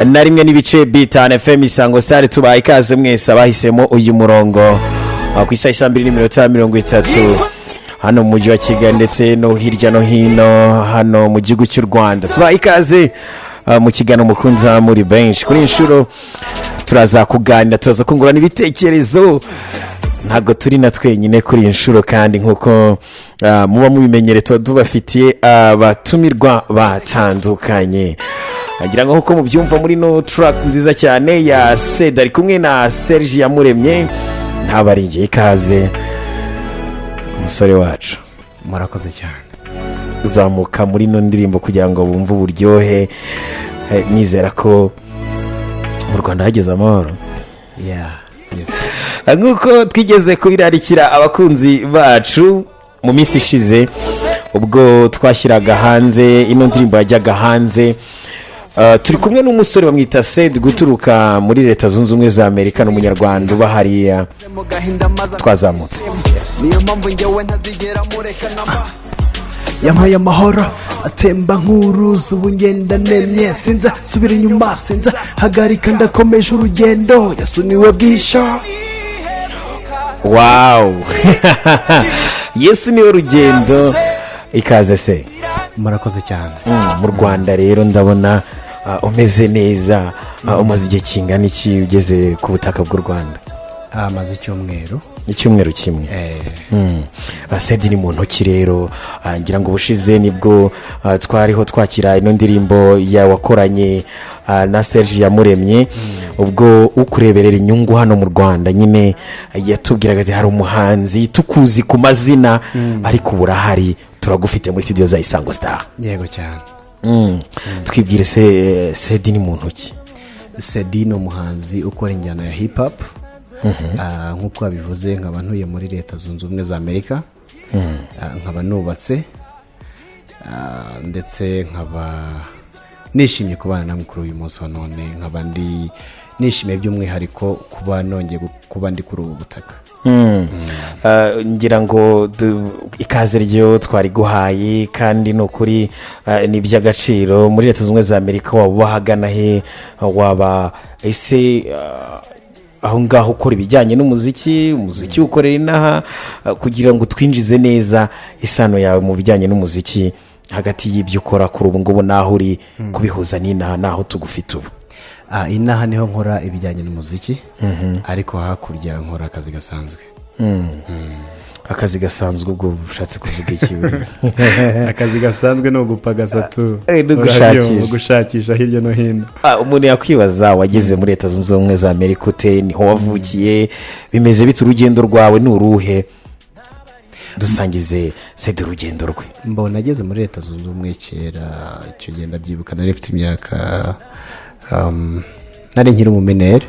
na rimwe n'ibice bitanu FM Isango Star tubaye ikaze mwese abahisemo uyu murongo ku isaha 2:30 hano mu mujyi wa Kigali ndetse no hirya no hino hano mu gihugu cy'u Rwanda. Tubaye ikaze mu kigano mukunza muri benshi. Kuri inshuro turaza kuganira, turaza kungurana ibitekerezo, ntago turi na twenyine kuri inshuro kandi nkuko muba mubimenyere tubafitiye abatumirwa batandukanye. Agira ngo nkuko mubyumva muri no track nziza cyane ya SEDY ari kumwe na Serge Yamuremye, ntabaringiye ikaze umusore wacu. Murakoze cyane. Zamuka muri no ndirimbo kugira ngo bumve uburyohe. Nizera ko mu Rwanda hageze amahoro. Yeah. Yes. Nkuko twigeze kubirarikira abakunzi bacu mu minsi ishize ubwo twashyiraga hanze ino ndirimbo yajyaga hanze, turi kumwe n'umusore bamwita SEDY guturuka muri Leta Zunze Ubumwe za Amerika, n'umunyarwanda uba hariya. Twazamutse niyo mpamvu njyewe ntazigera murekana yampaye amahoro atemba nk'uruzi, ubu ngenda nemye sinza subira inyuma, sinza hagarika ndakomeje urugendo, Yesu niwe bwisha. Wow. Yesu niwe rugendo. Ikaze se. Murakoze cyane. Mu Rwanda rero ndabona umeze neza. Umaze igihe kingana iki ugeze ku butaka bw'u Rwanda? Amaze icyumweru kimwe. SEDY ni mu ntoki rero, ngira ngo ubushize nibwo twariho twakira ino ndirimbo yawakoranye na Serge Yamuremye, ubwo ukureberera inyungu hano mu Rwanda nyine yatubwiraga ati hari umuhanzi tukuzi ku mazina ariko burahari, turagufite muri studio za Isango Star. Yego cyane. Twibwire SEDY ni mu ntoki. SEDY ni umuhanzi ukora injyana ya hip hop. Nk'uko babivuze, nkaba ntuye muri Leta Zunze Ubumwe za Amerika, nkaba nubatse, ndetse nkaba nishimiye kubana namwe kuri uyu munsi wa none, nkaba nishimiye by'umwihariko kuba nongeye kuba ndi kuri ubu butaka. Ngira ngo ikaze ryo twari guhaye kandi no kuri ni by'agaciro. Muri Leta Zunze Ubumwe za Amerika waba bahagana he, waba ese aho ngaho ukora ibijyanye n'umuziki ukorera inaha, kugira ngo twinjize neza isano yawe mu bijyanye n'umuziki hagati y'ibyo ukora kuri ubu ngubu naho uri kubihuza n'inaha naho tugufite ubu? Inaha niho nkora ibijyanye n'umuziki, ariko hakurya nkora akazi gasanzwe. Akazi gasanzwe ubwo ushatse kuvuga iki? Akazi gasanzwe no gupagasa tu, gushakisha hirya no hino. Umuntu yakwibaza, wageze muri Leta Zunze Ubumwe za Amerika ute, niho wavukiye, bimeze bite, urugendo rwawe ni uruhe? Dusangize SEDY urugendo rwe. Mbona ageze muri Leta Zunze Ubumwe kera, icyo genda byibuka nari mfite imyaka nari nkiri umumenere.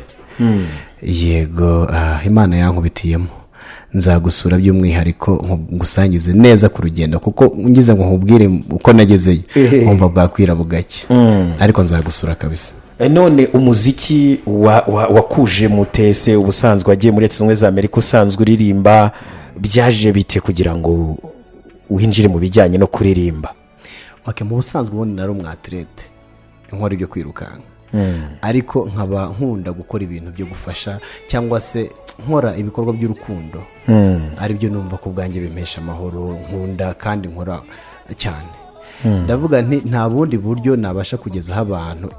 Yego, Imana yankubitiyemo. Nzagusura by'umwihariko ngusangize neza ku rugendo, kuko ngize ngo nkubwire uko nagezeyo nkumva bwakwira bugake, ariko nzagusura kabisa. None umuziki wakuje mutese ubusanzwe wagiye muri Leta Zunze Ubumwe za Amerika usanzwe uririmba, byaje bite kugira ngo winjire mu bijyanye no kuririmba? Mu busanzwe ubundi nari umwatlete, nkora ibyo kwirukanka, ariko nkaba nkunda gukora ibintu byo gufasha cyangwa se nkora ibikorwa by'urukundo, ari byo numva ko bwanjye bimpesha amahoro, nkunda kandi nkora cyane. Ndavuga nti nta bundi buryo nabasha kugezaho abantu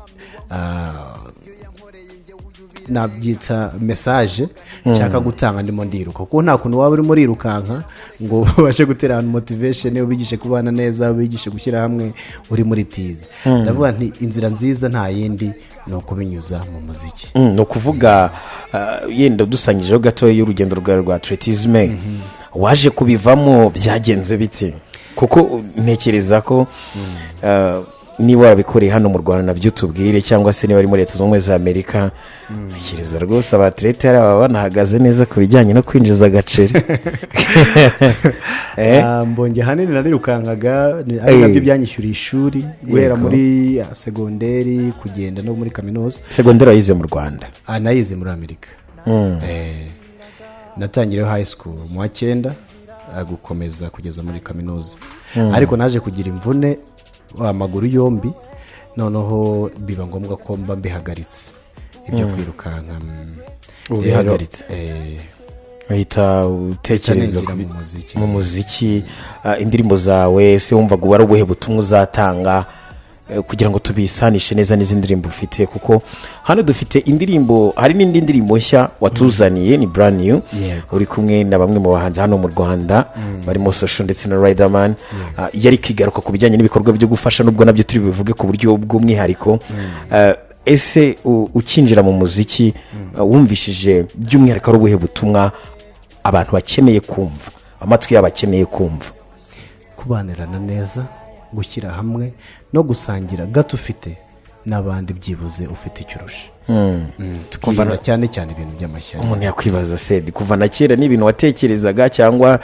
nabyita message nshaka gutanga ndimo ndiruka, kuko nta kuntu waba urimo rirukanka ngo ubashe gutera abantu motivation, ubigishe kubana neza, ubigishe gushyira hamwe uri muri tize. Ndavuga nti inzira nziza nta yindi no kubinyuza mu muziki. No kuvuga yenda dusangijeho gato y'urugendo rwa atletisme, waje kubivamo byagenze bite? Kuko ntekereza ko niba wabikoreye hano mu Rwanda nabyo tubwire, cyangwa se niba ari muri Leta Zunze Ubumwe za Amerika, ntekereza rwose abatlete baba banahagaze neza ku bijyanye no kwinjiza agaceri. Mbonye hanini narirukankaga, ari nabyo byanyishyuriye ishuri guhera muri segonderi kugenda no muri kaminuza. Segonderi wayize mu Rwanda? Nayize muri Amerika. Natangiriye high school mu wa 9 gukomeza kugeza muri kaminuza, ariko naje kugira imvune amaguru yombi, noneho biba ngombwa ko mba mbihagaritse ibyo kwirukanka ubihagaritse uhita utekereza mu muziki indirimbo zawe se wumvaga uba ari ubuhe butumwa uzatanga kugira ngo tubisanishe neza n'izindi ndirimbo ufite kuko hano dufite indirimbo hari n'indi ndirimbo nshya watuzaniye ni brand new uri kumwe na bamwe mu bahanzi hano mu Rwanda barimo Social ndetse na Riderman yari kigaruka ku bijyanye n'ibikorwa byo gufasha nubwo nabyo turi bivuge ku buryo bw'umwihariko ese ukinjira mu muziki wumvishije by'umwihariko ari ubuhe butumwa abantu bakeneye kumva amatwi yabo akeneye kumva kubanirana neza gushyira hamwe no gusangira gato ufite n'abandi byibuze ufite icyo urusha tukivana cyane cyane ibintu by'amashyari umuntu yakwibaza SEDY kuva na kera n'ibintu watekerezaga cyangwa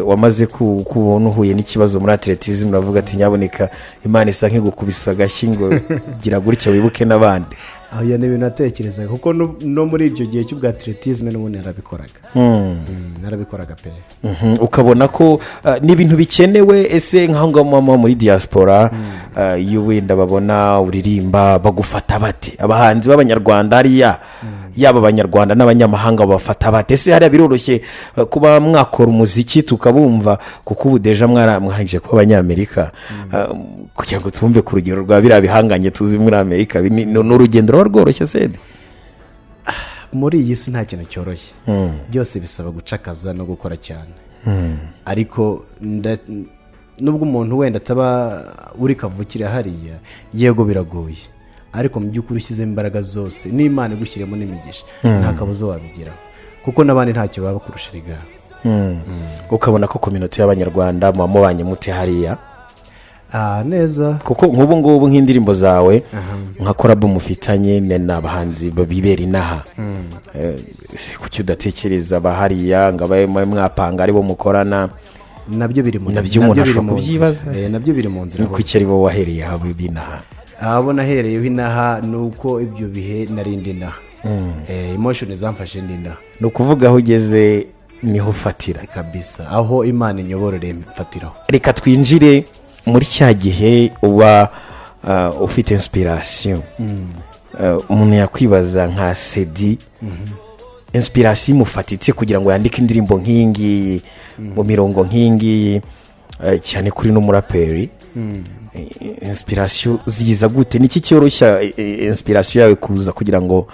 wamaze kubona uhuye n'ikibazo muri atletism uravuga ati nyaboneka Imana isa nk'igukubisa agashyi ngo gira gutya wibuke n'abandi aho ya n'ibintu natekerezaga kuko no muri ibyo gihe cy'ubwa atletism n'ubundi narabikoraga pe ukabona ko n'ibintu bikenewe ese nk'aho ngaho muri diaspora iyo wenda babona uririmba bagufata bate abahanzi b'abanyarwanda hariya yaba abanyarwanda n'abanyamahanga babafata bate ese hariya biroroshye kuba mwakora umuziki tukabumva kuko ubu deja mwarangije kuba abanyamerika kugira ngo twumve ku rugero rwa biriya bihanganye tuzi muri Amerika ni urugendo ruba rworoshye SEDY muri iyi si nta kintu cyoroshye byose bisaba gucakaza no gukora cyane ariko nubwo umuntu wenda ataba uri kavukire hariya yego biragoye ariko mu by'ukuri ushyizemo imbaraga zose n'Imana igushyiremo n'imigisha nta kabuzo wabigeraho kuko n'abandi ntacyo baba bakurusha rigara ukabona ko community y'abanyarwanda muba mubanye mute hariya neza kuko nk'ubu ngubu nk'indirimbo zawe nka collab mufitanye n'abahanzi babibera inaha kuki udatekereza bahariya ngo abaye mwapanga ari bo mukorana nabyo biri mu nabyo umuntu ashobora kubyibaza nabyo biri mu nzira kuki ari bo wahereye habo binaha abo nahereyeho inaha ni uko ibyo bihe narindi inaha emotion zamfashe ndinaha ni ukuvuga aho ugeze niho ufatira kabisa aho Imana inyoborere mfatiraho reka twinjire muri cya gihe uba ufite inspiration umuntu yakwibaza nka SEDY inspiration imufatitse kugira ngo yandike indirimbo nk'ingi mu mirongo nk'ingi cyane kuri n'umuraperi inspiration ziza gute niki cyoroshya inspiration yawe kuza kugira ngo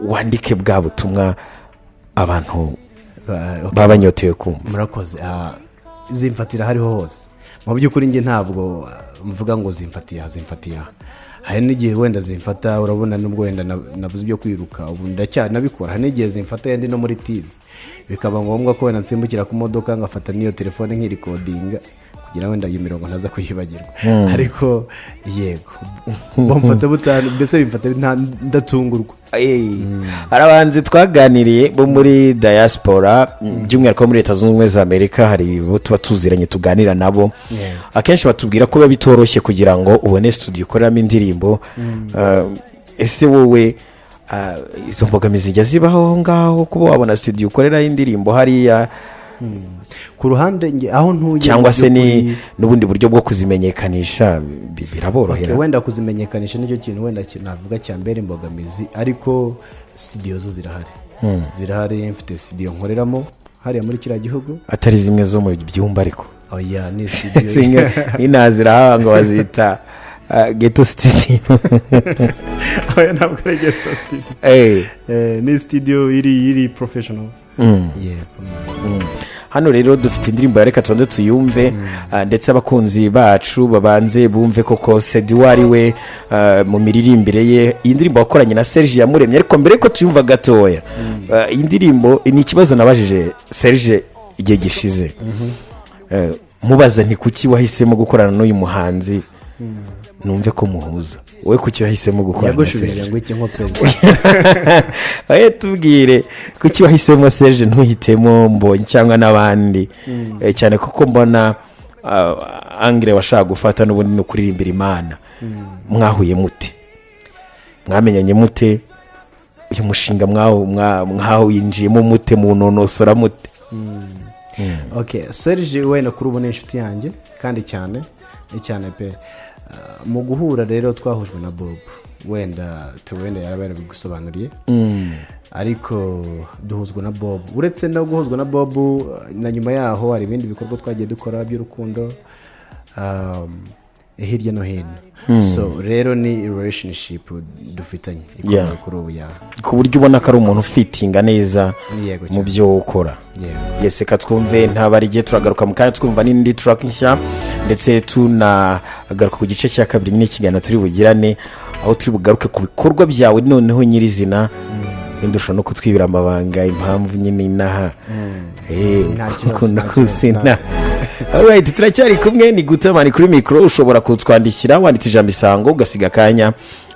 wandike bwa butumwa abantu babanyotewe kumva murakoze zimfatira hariho hose mu by'ukuri nge ntabwo mvuga ngo zimfatiye hari n'igihe wenda zimfata urabona nubwo wenda nabuze ibyo kwiruka ubu ndacyanabikora hari n'igihe zimfata yandi no muri tizi bikaba ngombwa ko wenda nsimbukira ku modoka ngafata n'iyo telefone nk'irikodinga kugira wenda iyo mirongo ntaza kuyibagirwa ariko yego bamfata butanu mbese bimfata ndatungurwa hari abahanzi twaganiriye bo muri diaspora by'umwihariko muri Leta Zunze Ubumwe za Amerika hari bo tuba tuziranye tuganira nabo akenshi batubwira ko biba bitoroshye kugira ngo ubone studio ukoreramo indirimbo ese wowe izo mbogamizi zijya zibaho ngaho kuba wabona studio ukoreraho indirimbo hariya ku ruhande aho ntuye cyangwa se n'ubundi buryo bwo kuzimenyekanisha biraborohera wenda kuzimenyekanisha nicyo kintu wenda navuga cyambere imbogamizi ariko studio zo zirahari mfite studio nkoreramo hariya muri kiriya gihugu atari zimwe zo mu byumba ariko oya ni studio inazira ngo bazita ghetto studio oya ntabwo ari ghetto studio ni studio iri professional hano rero dufite indirimbo ya reka tubanze tuyumve ndetse abakunzi bacu babanze bumve koko SEDY wari we mu miririmbire ye iyi ndirimbo wakoranye na Serge yamuremye ariko mbere ko tuyumva gatoya iyi ndirimbo ni ikibazo nabajije Serge igihe gishize mubaza nti kuki wahisemo gukorana n'uyu muhanzi numve ko muhuza wowe kuki wahisemo gukorana na Serge ngo iki nko perezida tubwire kuki wahisemo Serge ntuhitemo Mbonyi cyangwa n'abandi cyane kuko mbona angire washaka gufata n'ubundi no kuririmbira Imana mwahuye mute mwamenyanye mute uyu mushinga mwawinjiyemo mute munonosora mute Serge wenda kuri ubu ni inshuti yanjye kandi cyane pe mu guhura rero twahujwe na Bob wenda yarabera bigusobanuriye ariko duhuzwa na Bob uretse no guhuzwa na Bob na nyuma yaho hari ibindi bikorwa twagiye dukora by'urukundo hirya no hino so rero ni relationship dufitanye ikomeye kuri ubu ku buryo ubona ko ari umuntu ufitinga neza mu byo ukora yese katwumve ntabarige turagaruka mu kanya twumva n'indi track nshya ndetse tunagaruka ku gice cya kabiri n'ikiganiro turi bugirane aho turi bugaruke ku bikorwa byawe noneho nyirizina indusho no kutwibira amabanga impamvu nyine inaha ukunda kusina alright turacyari kumwe ni gutamani kuri micro ushobora kutwandikira wanditse ijambo Isango ugasiga akanya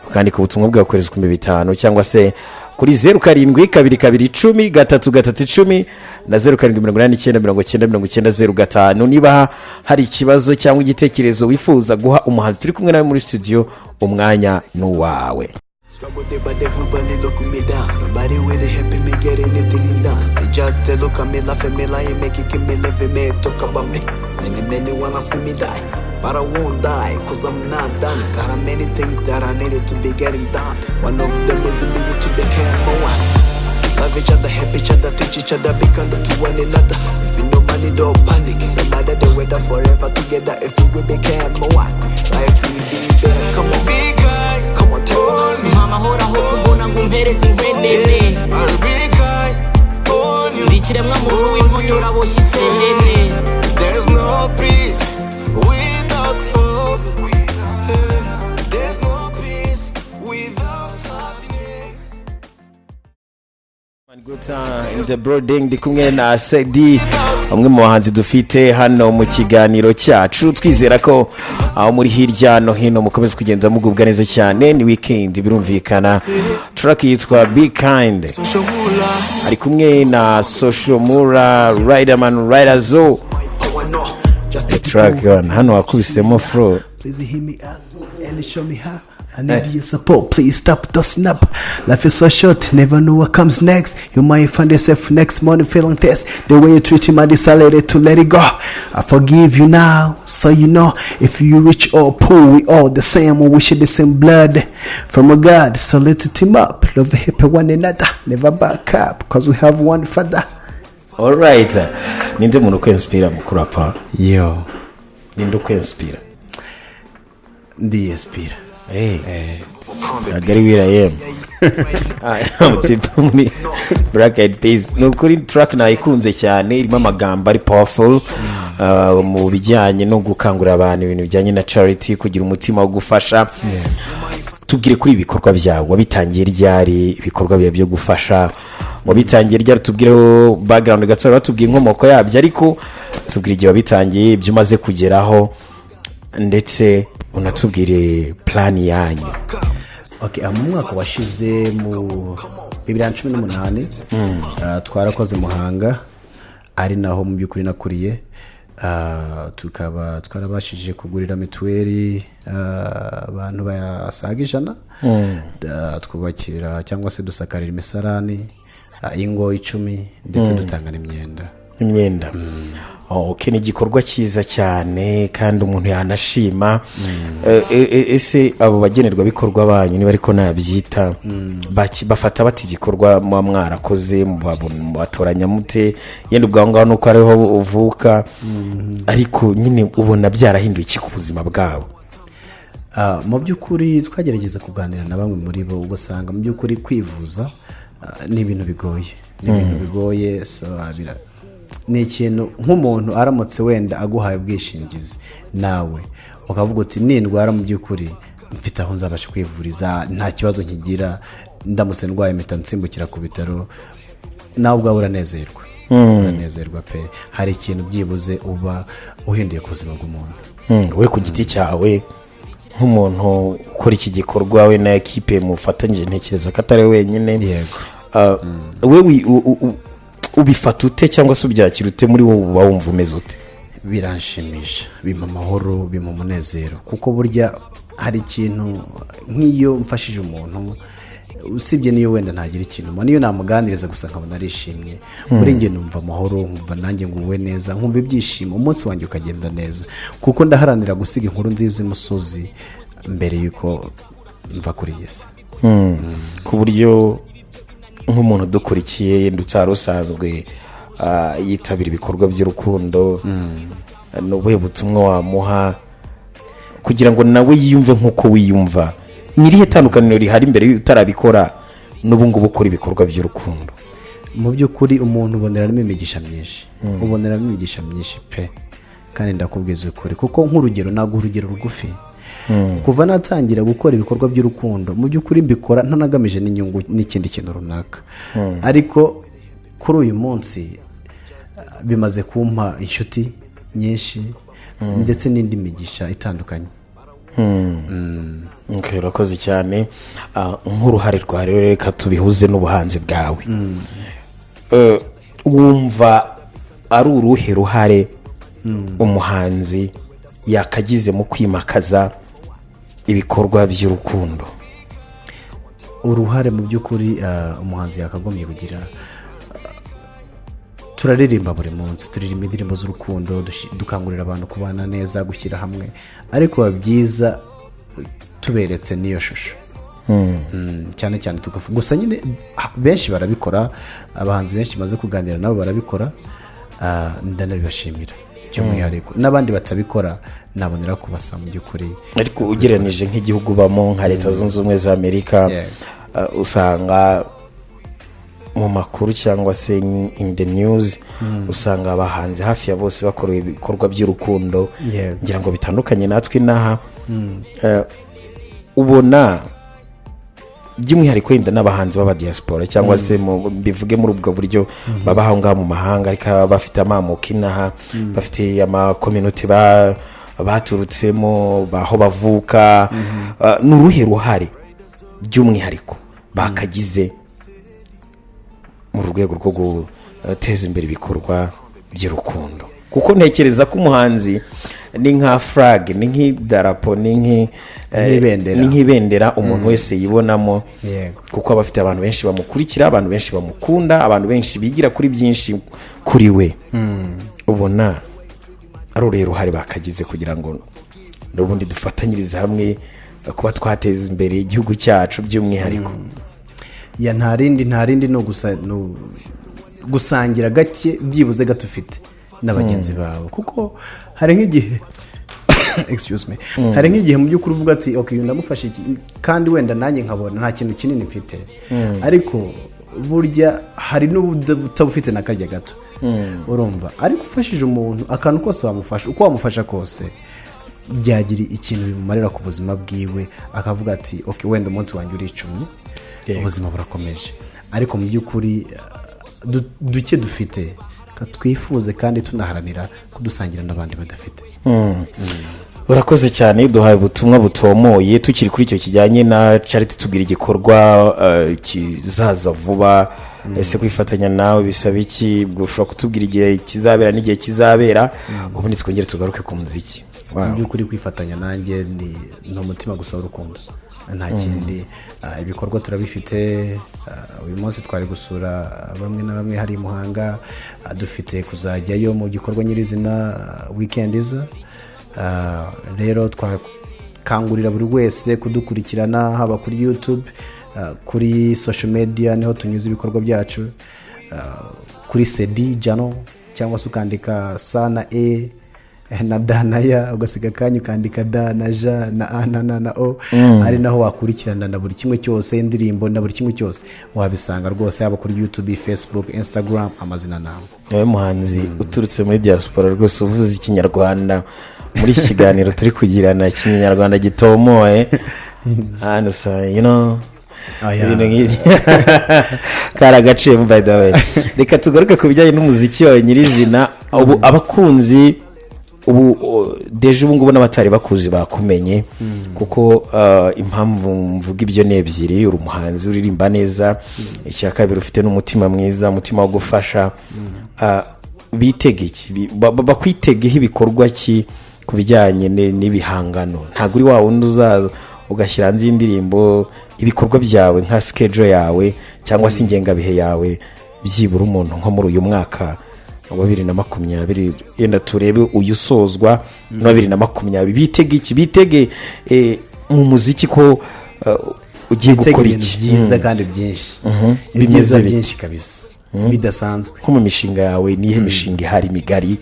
ukandika ubutumwa bwawe kohereza ku 5 cyangwa se kuri 0722103310 na 0789909005 niba hari ikibazo cyangwa igitekerezo wifuza guha umuhanzi turi kumwe nawe muri studio umwanya n'uwawe. Struggle day, but everybody look me down. Nobody really helping me get anything done. They just look at me, laugh at me, lying, making me living me, talk about me. Many wanna see me die, but I won't die, cause I'm not done. Got many things that I needed to be getting done. One of them is me to become one. Love each other, help each other, teach each other, be kind to one another. If you know money, don't panic. No matter the weather, forever together. If we became one, life will be better. Come on, be kind. Come on, tell me. Mama, hold on, mbona ngumpereza inkwendene. Ndikiremwa muntu w'inkonyora boshye isendene. There's no peace without love. There's no peace without happiness. In the broading ndi kumwe na SEDY amwe mu bahanzi dufite hano mu kiganiro cyacu twizera ko aho muri hirya no hino mukomeze kugenda mugubwa neza cyane ni weekend birumvikana track yitwa Be Kind ari kumwe na Social Mura Riderman Riderzo track hano wakubisemo flow. Please hear me out and show me how. I need your support, please stop tossing up. Life is so short, never know what comes next. You might find yourself next morning feeling test. The way you treat him, I decided to let it go. I forgive you now, so you know. If you rich or poor, we all the same. We share the same blood from a God. So let's team up, love help one another. Never back up, cause we have one father. Alright, ninde muntu kwinspira mu kurapa? Yo, ninde kwinspira? Ndi inspira. Agari wirayem amutipa muri Black Eyed Peas nukuri track nayikunze cyane irimo amagambo ari powerful mu bijyanye no gukangurira abantu ibintu bijyanye na charity kugira umutima wo gufasha tubwire kuri ibikorwa byawe wabitangiye ryari ibikorwa byo gufasha mu bitangiye ryari tubwireho background gato batubwiye inkomoko yabyo ariko tubwire igihe wabitangiye ibyo umaze kugeraho ndetse unatubwire plan yanyu. Okay, mu mwaka washize mu 2018 twarakoze Muhanga ari naho mu byukuri nakuriye tukaba twarabashije kugurira mituweli abantu basaga 100 twubakira cyangwa se dusakarira imisarani ingo 10 ndetse dutanga n'imyenda. Okay, ni igikorwa cyiza cyane kandi umuntu yanashima. Ese abo bagenerwa bikorwa banyu niba ariko nabyita bafata bati igikorwa mu mwarakoze mu batoranya mute yenda ubwangaho nuko ariho uvuka ariko nyine ubona byarahinduye iki ku buzima bwabo? Mu byukuri twagerageza kuganira na bamwe muri bo ugasanga mu byukuri kwivuza ni ibintu bigoye so abira ni ikintu nk'umuntu aramutse wenda aguhaye ubwishingizi nawe ukavuga uti nindwara mu byukuri mfite aho nzabasha kwivuriza nta kibazo nkigira ndamutse ndwaye mpita nsimbukira ku bitaro nawe ubwawe uranezerwa pe hari ikintu byibuze uba uhinduye ku buzima bw'umuntu we ku giti cyawe nk'umuntu ukora iki gikorwa we na ekipe mufatanyije ntekereza ko atari wenyine. Yego we ubifata ute cyangwa se ubyakira ute muri wowe wumva umeze ute? Biranshimisha bima amahoro bima umunezero kuko burya hari ikintu nk'iyo mfashije umuntu usibye niyo wenda ntagira ikintu niyo namuganiriza gusa nkabona arishimye muri njye numva amahoro nkumva nanjye nguwe neza nkumva ibyishimo umunsi wanjye ukagenda neza kuko ndaharanira gusiga inkuru nziza imusozi mbere yuko mva kuri yesi ku buryo nk'umuntu udukurikiye yenda utari usanzwe yitabira ibikorwa by'urukundo ni ubuhe butumwa wamuha kugira ngo nawe yiyumve nk'uko wiyumva n'irihe tandukaniro rihari imbere utarabikora n'ubu ngubu ukora ibikorwa by'urukundo mu by'ukuri umuntu uboneramo imigisha myinshi pe kandi ndakubwiza ukuri kuko nk'urugero ntabwo urugero rugufi kuva natangira gukora ibikorwa by'urukundo mu by'ukuri mbikora ntanagamije n'inyungu n'ikindi kintu runaka ariko kuri uyu munsi bimaze kumpa inshuti nyinshi ndetse n'indi migisha itandukanye. Urakoze cyane nk'uruhare rwa rero reka tubihuze n'ubuhanzi bwawe wumva ari uruhe ruhare umuhanzi yakagize mu kwimakaza ibikorwa by'urukundo? Uruhare mu by'ukuri umuhanzi yakagombye kugira, turaririmba buri munsi, turirimba indirimbo z'urukundo, dukangurira abantu kubana neza, gushyira hamwe, ariko biba byiza tuberetse n'iyo shusho cyane cyane tugavuga. Gusa nyine benshi barabikora, abahanzi benshi maze kuganira nabo barabikora, ndanabibashimira by'umwihariko. N'abandi batabikora nabonera kubasa mu by'ukuri. Ariko ugereranije nk'igihugu bamo nka Leta Zunze Ubumwe za Amerika, usanga mu makuru cyangwa se in the news usanga abahanzi hafi ya bose bakora ibikorwa by'urukundo, ngira ngo bitandukanye natwe inaha. Ubona by'umwihariko wenda n'abahanzi b'aba diaspora cyangwa se bivuge muri ubwo buryo baba aho ngaho mu mahanga, ariko bafite amamuko inaha, bafite amakominote baturutsemo, aho bavuka, n'uruhe ruhare by'umwihariko bakagize mu rwego rwo guteza imbere ibikorwa by'urukundo? Kuko ntekereza ko umuhanzi ni nka flag, ni nk'idarapo, ni nk'ibendera umuntu wese yibonamo, kuko aba afite abantu benshi bamukurikira, abantu benshi bamukunda, abantu benshi bigira kuri byinshi kuri we. Ubona ari uruhe ruhare bakagize kugira ngo n'ubundi dufatanyirize hamwe kuba twateza imbere igihugu cyacu by'umwihariko? Ya nta rindi no gusangira gake byibuze gato ufite n'abagenzi bawe, kuko hari nk'igihe hari nk'igihe mu by'ukuri uvuga ati okay ndamufashe iki, kandi wenda nanjye nkabona nta kintu kinini mfite, ariko burya hari n'ubutabufite na karya gato, urumva. Ariko ufashije umuntu akantu kose wamufasha, uko wamufasha kose byagira ikintu bimumarira ku buzima bwiwe, akavuga ati okay wenda umunsi wanjye uricumye, ubuzima burakomeje. Ariko mu by'ukuri duke dufite twifuze kandi tunaharanira kudusangira n'abandi badafite. Urakoze cyane, duhaye ubutumwa butomoye. Tukiri kuri icyo kijyanye na charity, tubwira igikorwa kizaza vuba, ese kwifatanya nawe bisaba iki? Ushobora kutubwira igihe kizabera n'igihe kizabera, ubundi twongere tugaruke ku muziki. Mu by'ukuri kwifatanya nanjye ni umutima gusa w'urukundo, nta kindi. Ibikorwa turabifite. Uyu munsi twari gusura bamwe na bamwe hari Muhanga, dufite kuzajyayo mu gikorwa nyirizina weekend iza. Rero twakangurira buri wese kudukurikirana, haba kuri YouTube, kuri social media niho tunyuze ibikorwa byacu, kuri SEDY DJANO, cyangwa se ukandika sa na e na da na ya, ugasiga kanyu ukandika da na ja na a na o, ari naho wakurikirana na buri kimwe cyose, indirimbo na buri kimwe cyose wabisanga rwose, haba kuri YouTube, Facebook, Instagram, amazina nawe. Wowe muhanzi uturutse muri diaspora rwose uvuze ikinyarwanda muri iki kiganiro turi kugirana, ikinyarwanda gitomoye hano sa ibintu nk'ibyo karagaciye by the way. Reka tugaruke ku bijyanye n'umuziki wawe nyirizina. Ubu abakunzi deje ubu ngubu n'abatari bakuzi bakumenye, kuko impamvu mvuga ibyo ni ebyiri: uri umuhanzi uririmba neza, icya kabiri ufite n'umutima mwiza, umutima wo gufasha. Bitege iki? Bakwitegeho ibikorwa ki ku bijyanye n'ibihangano? Ntabwo uri wa wundi ugashyira hanze indirimbo ibikorwa byawe nka schedule yawe cyangwa se ingengabihe yawe byibura umuntu nko muri uyu mwaka wa 2020 yenda turebe uyu usozwa na 2020 bitege mu muziki ko ugiye gukora iki byiza kandi byinshi bimeze byinshi kabisa bidasanzwe nko mu mishinga yawe nihe mishinga ihari migari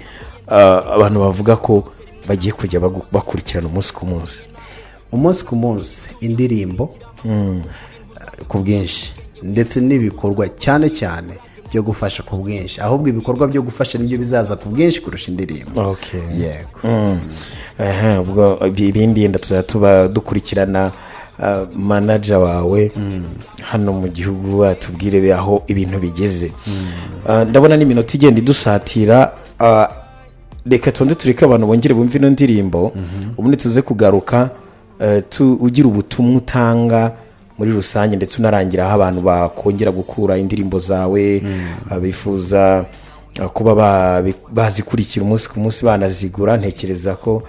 abantu bavuga ko bagiye kujya bakurikirana umunsi ku munsi indirimbo ku bwinshi ndetse n'ibikorwa cyane cyane byo gufasha ku bwinshi ahubwo ibikorwa byo gufasha nibyo bizaza ku bwinshi kurusha indirimbo yego ubwo ibindi yenda tuzatuba dukurikirana manager wawe hano mu gihugu watubwire aho ibintu bigeze ndabona n'iminota igenda idusatira reka tonde tureke abantu bongere bumve ino ndirimbo ubundi tuze kugaruka ugira ubutumwa utanga muri rusange ndetse unarangira aho abantu bakongera gukura indirimbo zawe bifuza kuba bazikurikira umunsi ku munsi banazigura ntekereza ko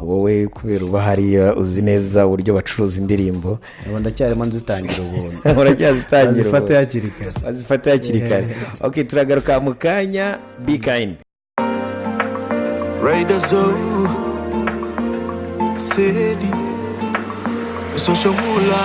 wowe kubera uba hariya uzi neza uburyo bacuruza indirimbo ndacyarimo nzitangira ubuntu azifata hakiri kare ok turagaruka mu kanya be kind Raiders SEDY Social Mula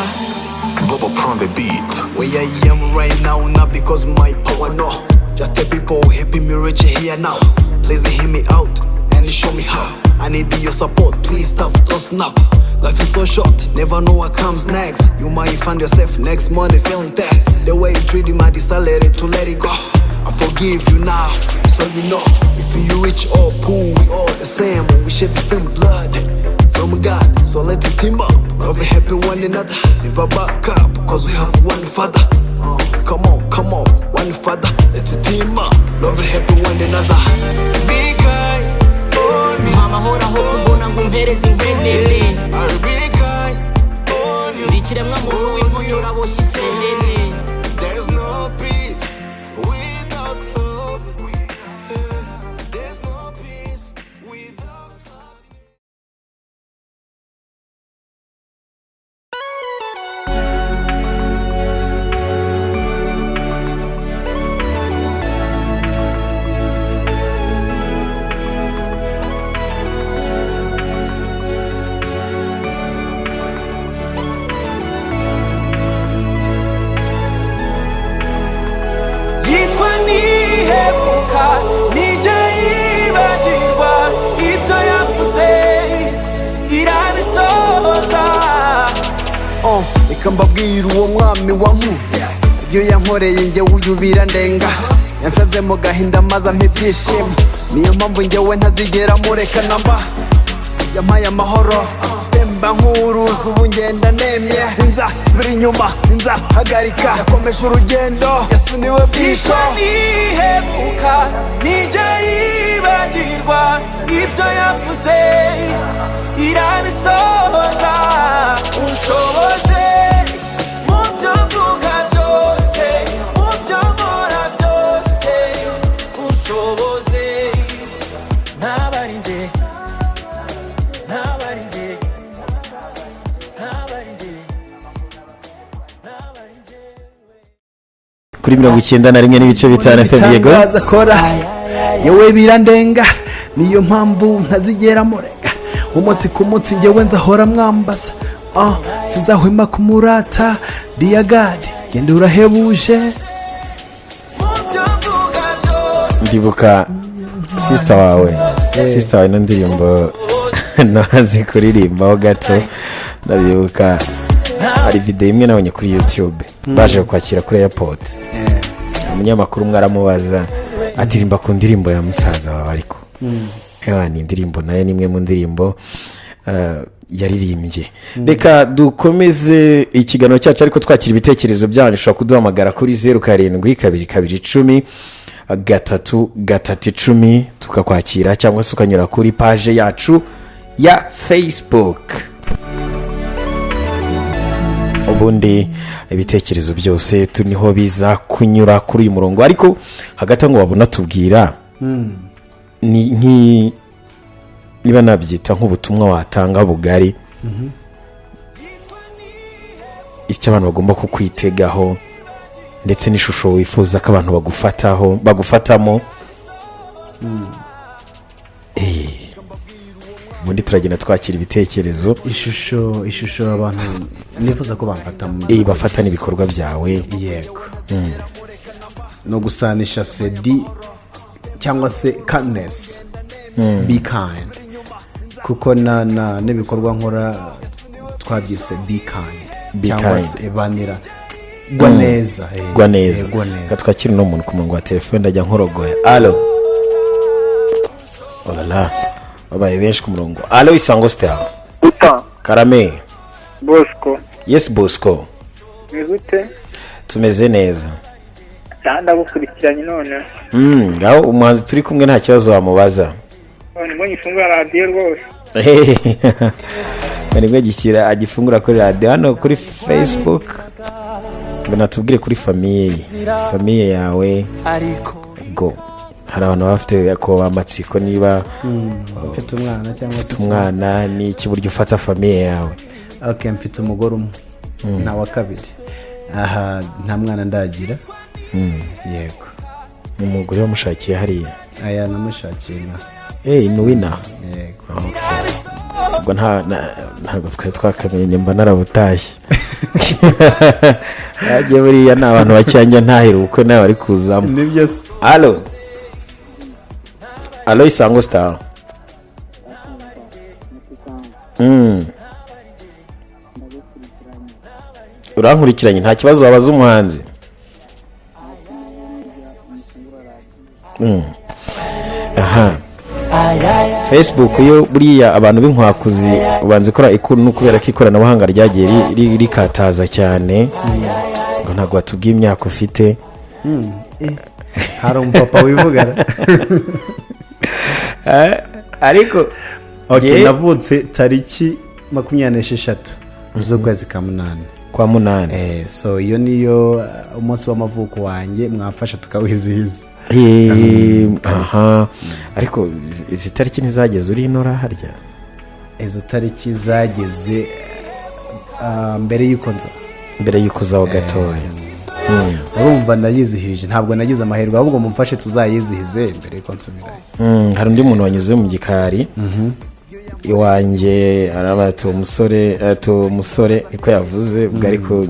Bubba on the beat where I am right now not because my power no just the people helping me reach here now please hear me out and show me how I need your support please stop don't snap life is so short never know what comes next you might find yourself next morning feeling tense the way you treat him I decided to let it go I forgive you now so you know if you rich or poor we all the same we share the same blood from God so let it team up love happy one another never back up cause we have one father come on one father let it team up love happy one another be kind on me mama hora ho kumbona ngumpereza inkenene be kind on you ndikiremwa muntu w'imponyora boshye isenene there's no peace without love there's no peace without love reka mbabwira uwo mwami wankutse ibyo yankoreye njyewe uyubira ndenga yansaze mu gahinda maze ampa ibyishimo niyo mpamvu njyewe ntazigera mureka namba yampaye amahoro temba nk'uruzi ubu ngenda nemye sinzasubira inyuma sinzahagarika yakomeje urugendo yesu niwe bwisho nihemuka nijye yibagirwa ibyo yavuze irabisohoza ushoboze mu byo mvuga byose mu byo nkora byose ushoboze ntabari njye kuri 91 n'ibice bitanu FM yego yewe birandenga niyo mpamvu ntazigera murega umunsi ku munsi njyewe nzahora mwambaza sinzahwema kumurata dear God genda urahebuje ndibuka sister wawe ino ndirimbo nazi kuririmbaho gato ndabibuka hari video imwe nabonye kuri YouTube baje kwakira kuri airport umunyamakuru mwaramubaza atirimba ku ndirimbo ya musaza wawe ariko ni indirimbo nayo nimwe mu ndirimbo yaririmbye reka dukomeze ikiganiro cyacu ariko twakira ibitekerezo byanyu ushobora kuduhamagara kuri 072210 3 tukakwakira cyangwa se ukanyura kuri page yacu ya Facebook ubundi ibitekerezo byose tuniho biza kunyura kuri uyu murongo ariko hagati ngo babona tubwira niba nabyita nk'ubutumwa watanga bugari icyo abantu bagomba kukwitegaho ndetse n'ishusho wifuza ko abantu bagufatamo ubundi turagenda twakira ibitekerezo ishusho abantu nifuza ko bamfatamo bafatana ibikorwa byawe. yego no gusanisha SEDY cyangwa se kindness, be kind, kuko n'ibikorwa nkora twabyise be kind cyangwa se banira gwa neza. gatwakira no muntu ku murongo wa telefone ndajya nkorogoya. Allo olala babaye benshi ku murongo. Allo Isango Star Karame Bosco. Yes Bosco, Mezute tumeze neza cyanda gukurikiranye none. Ngaho umuhanzi turi kumwe nta kibazo wamubaza. None ngo nyifungura radio rwose. Nibwo gishyira agifungura kuri radio hano kuri Facebook. Banatubwire kuri famiye yawe go. Hari abantu bafite ko amatsiko niba mfite umwana cyangwa se umwana ni iki buryo ufata famiye yawe. Okay, mfite umugore umwe nta wa kabiri. Aha nta mwana ndagira. Yego. Umugore wamushakiye hariya. Aya namushakiye na. Ni wina. Yego. Ubwo ntabwo twari twakamenye mba narabutashye. Yagiye buriya ni abantu bacyanya ntahira ubukwe nawe ari kuzamo. Nibyo se. Allo Isango Star. Urankurikiranye nta kibazo wabaza umuhanzi. Aha. Facebook yo buriya abantu b'inkwakuzi ubanze kora ikuru kubera ko ikoranabuhanga ryagiye rikataza cyane. Ngo ntabwo watubwiye imyaka ufite. Hari umupapa wivugana. Ariko okay, navutse tariki 26 z'ukwezi kwa munani. So iyo niyo umunsi w'amavuko wanjye mwafasha tukawizihiza. Aha. Ariko izi tariki ntizageze uri inora harya. Izo tariki zageze mbere yuko zaho gatoya. Urumva ndayizihirije, ntabwo nagize amahirwe ahubwo mumfashe tuzayizihize mbere yuko nsubirayo. Hari undi muntu wanyuze mu gikari iwanjye arabata umusore niko yavuze ubwo ariko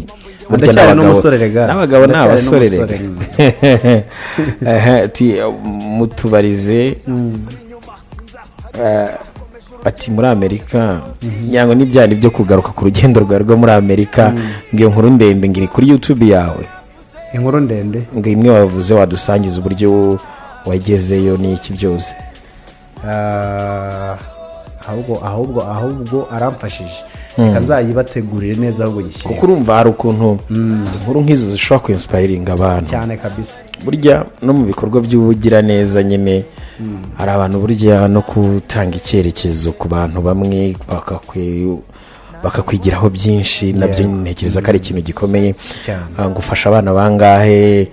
ndacyari n'umusore rega. N'abagabo n'abasore rega. Ati mutubarize ati muri Amerika nyango n'ibyandi byo kugaruka ku rugendo rwo muri Amerika ngiyo nkuru ndende ngiri kuri YouTube yawe. Inkuru ndende ngo imwe wavuze wadusangiza uburyo wagezeyo n'iki byose. ahubwo aramfashije. Reka nzayibategurire neza ahubwo gishyira. Kuko urumva hari ukuntu inkuru nk'izo zishobora kwinspiringa abantu cyane kabisa. Burya no mu bikorwa by'ubugira neza nyine hari abantu burya no gutanga icyerekezo ku bantu bamwe bakakwigiraho byinshi. Nabyo ntekereza ko ari ikintu gikomeye. Ngufasha abana bangahe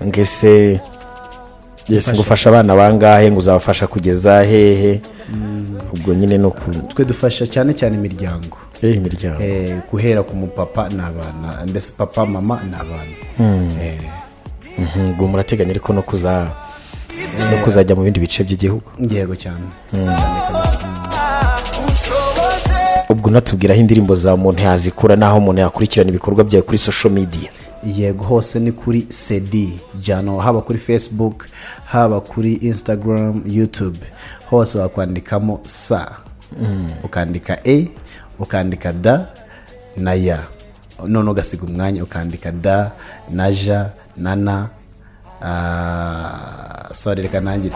ngese ngufasha abana bangahe nguzabafasha kugeza hehe. Ubwo nyine no twe dufasha cyane imiryango. Guhera ku mupapa n'abana, mbese papa mama n'abana. Ubwo murateganya ariko no kuzajya mu bindi bice by'igihugu. Yego cyane. Ubwo natubwiraho indirimbo za muntu yazikura naho umuntu yakurikirana ibikorwa byawe kuri social media. Yego hose ni kuri SEDY DJANO, haba kuri Facebook, haba kuri Instagram, YouTube, hose wakwandikamo sa ukandika ukandika da na ya, none ugasiga umwanya ukandika da na ja na na. Sorry reka nangire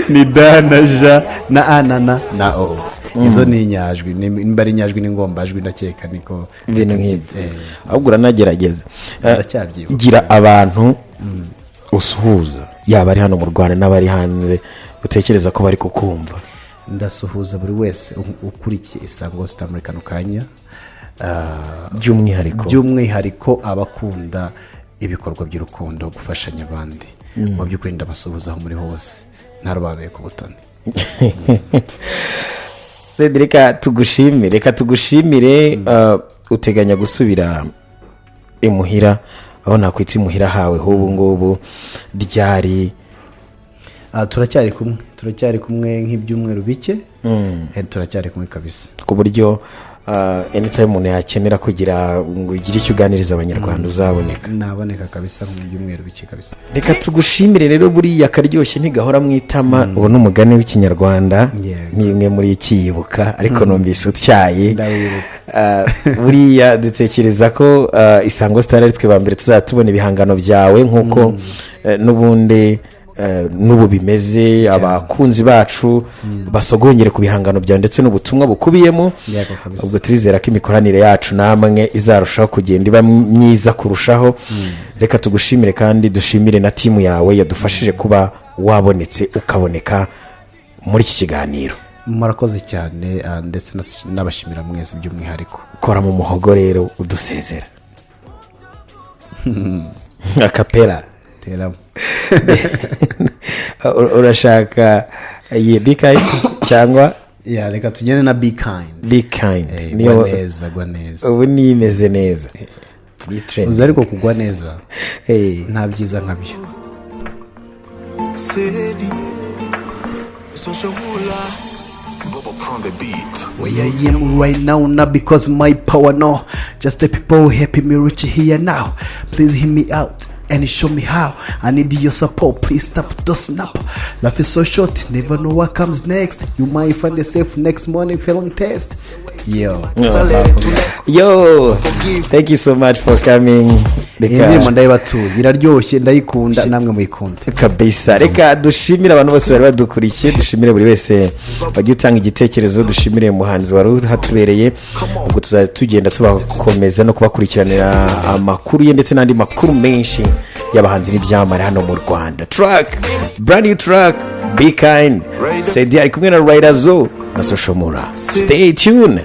ni da na ja na a na na na o. Izo ni inyajwi, nimba ari inyajwi n'ingombajwi ndakeka niko ibintu nk'ibyo. Ahubwo uranagerageza ndacyabyibuka. Gira abantu usuhuza yaba ari hano mu Rwanda n'abari hanze utekereza ko bari kukumva. Ndasuhuza buri wese ukurikiye Isango Star muri kano kanya, by'umwihariko abakunda ibikorwa by'urukundo, gufashanya abandi. Mu by'ukuri ndabasuhuza aho muri hose ntarobanuye ku butoni. Reka tugushimire uteganya gusubira imuhira aho nakwita imuhira hawe h'ubu ngubu ryari? turacyari kumwe nk'ibyumweru bike. Turacyari kumwe kabisa, ku buryo anytime umuntu yakenera kugira ngo ugire icyo uganiriza abanyarwanda uzaboneka. naboneka kabisa mu byumweru bike kabisa. Reka tugushimire rero, buriya akaryoshye ntigahora mu itama. ubu ni umugani w'ikinyarwanda, ni imwe muri ikiyibuka ariko numvise utyaye. Buriya dutekereza ko Isango Star ari twe ba mbere tuzajya tubona ibihangano byawe nk'uko n'ubundi n'ubu bimeze. Abakunzi bacu basogongere ku bihangano byawe ndetse n'ubutumwa bukubiyemo. ubwo turizera ko imikoranire yacu namwe izarushaho kugenda iba myiza kurushaho. reka tugushimire kandi dushimire na timu yawe yadufashije kuba wabonetse ukaboneka muri iki kiganiro. murakoze cyane, ndetse n'abashimira mwese by'umwihariko. kora mu muhogo rero udusezera akapera teramo. urashaka iyi bikayi cyangwa reka tugende na be kind. niyo gwa neza ubu niyo imeze neza. uzi ariko kugwa neza nta byiza nkabyo. SEDY on the beat. Where I am right now, not because my power, no. Just the people happy me reach here now. Please hear me out and show me how. I need your support, please stop the snap. Life is so short, never know what comes next. You might find yourself next morning feeling test. Yo, thank you so much for coming. indirimbo ndayibatuye iraryoshye, ndayikunda, namwe muyikunda kabisa. reka dushimire abantu bose bari badukurikiye, dushimire buri wese wagiye utanga igitekerezo, dushimire umuhanzi wari hatubereye. ubwo tuzajya tugenda tubakomeza no kubakurikiranira amakuru ye ndetse n'andi makuru menshi y'abahanzi n'ibyamamare hano mu Rwanda. Brand new track Be Kind, SEDY ari kumwe na Riderzo na Soshomura. Stay tuned.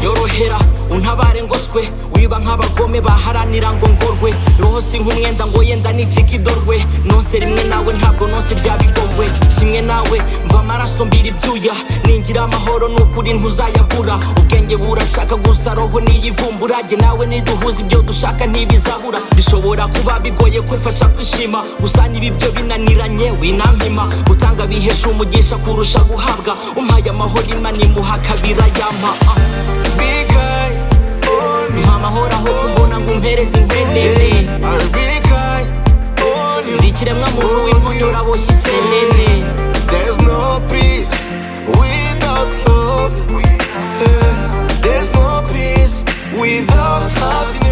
yorohera untabare ngoswe wiba nk'abagome baharanira ngo ngorwe roho si nk'umwenda ngo yenda n'ikikidorwe nonse rimwe nawe ntabwo nonse byabigomwe kimwe nawe mva amaraso mbira ibyuya ningira amahoro n'ukuri ntuzayabura ubwenge burashaka gusa roho niyivumbura jye nawe niduhuza ibyo dushaka ntibizabura bishobora kuba bigoye kwifasha kwishima gusanya ibi byo binaniranye winampima gutanga bihesha umugisha kurusha guhabwa umpaye amahoro imana imuha kabira yampa Be kind, amahoro aho kubona ngo umpereze inkenene be kind, ndi ikiremwa muntu w'inkonyora aboshye isenene. there's no peace without love. There's no peace without happiness.